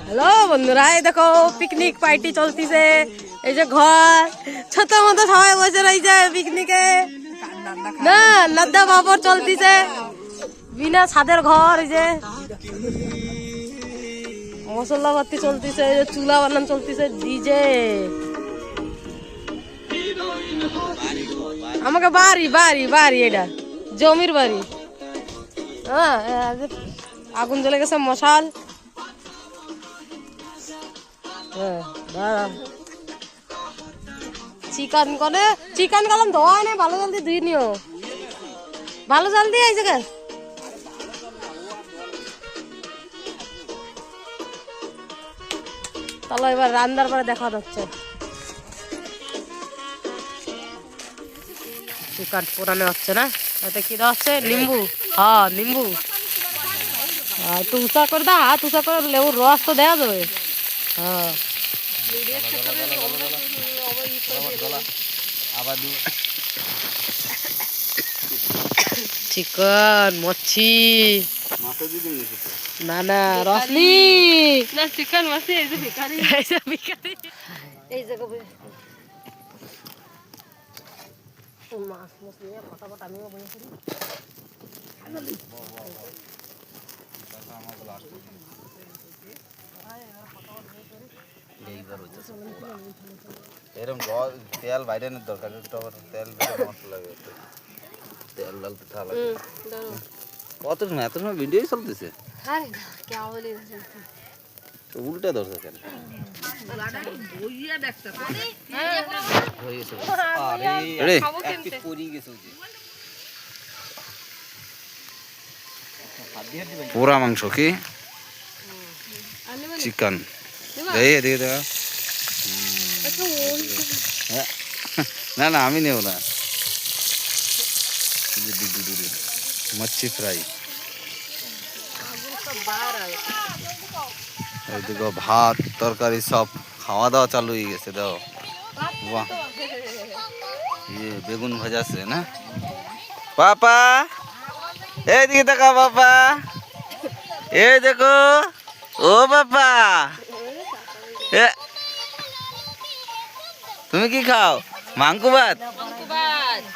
Hello বন্ধুরা, এই দেখো পিকনিক পার্টি চলতিছে। এই যে ঘর ছোট মতো সবাই বসে রয়েছে পিকনিকে। না নাদ্দা বাবর চলতিছে, বিনা ছাদের ঘর। এই যে মশলা পাতি চলতিছে, এই যে চুলা বানান চলতিছে, ডিজে। আমাকে বাড়ি বাড়ি বাড়ি, এটা জমির বাড়ি। হ্যাঁ, আগুন জ্বলে গেছে, মশাল। চিকেন করে চিকেন কালাম ধোয়া নেই, ভালো জলদি ধুই নিও, ভালো জল দিয়ে এই জায়গায়। তাহলে এবার রান্নার পরে দেখা যাচ্ছে। চিকেন পোড়ানো হচ্ছে না, এটা কি দেওয়া হচ্ছে? নিম্বু। হ্যাঁ নিম্বু, একটু উঁচা করে দাও, হাত উঁচা করে, লেবুর রস তো দেওয়া যাবে। হ্যাঁ চিকেন মচ্ছি না না রসনি না, চিকেন মাছি। এই যে ভিখারি, এই যে ভিখারি, এই যে মাছ মাছ নিয়ে ফটাফট আমিও বলে করি। এরকম তেল বাইরে দরকার, তেল মশলা লাগে, তেল ডালতে থালা। কত সময় এত সময় ভিডিওই চলতেছে, উল্টা ধরছে কেন? পোড়া মাংস কি চিকেন না না, আমি নেব না। মচ্ছি ফ্রাই, এইদিকে ভাত তরকারি সব খাওয়া দাওয়া চালু হয়ে গেছে। দাও বাহ, বেগুন ভাজা আছে না পাপা, এইদিকে দেখা পাপা, এই দেখো ও পাপা, তুমি কি খাও? মাংকু ভাত।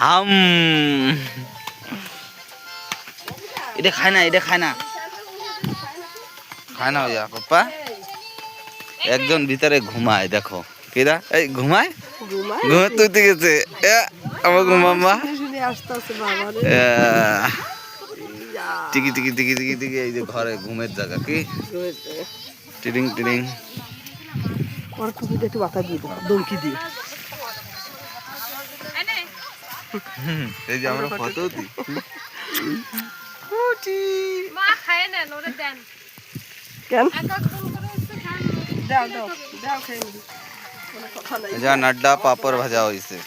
হাম, এটা খায় না, এটা খায় না, খায় না ভাইয়া পাপা। একজন ভিতরে ঘুমায়, দেখো কেদা, এই ঘুমায়, ঘুমাতে গেছে আমার ঘুমাম্মা। টিকি টিকি টিকি টিকি টিকি, এই যে ঘরে ঘুমের জায়গা কি টিডিং টিডিং। একটু বাতা দিয়ে দেবো দমকি দিয়ে। এই যে আমরা ফটো দিই। নাড্ডা পাপড় ভাজা হয়েছে।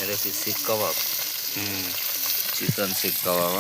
এটা কি শিক কাবাব? চিকেন শিক কাবাব।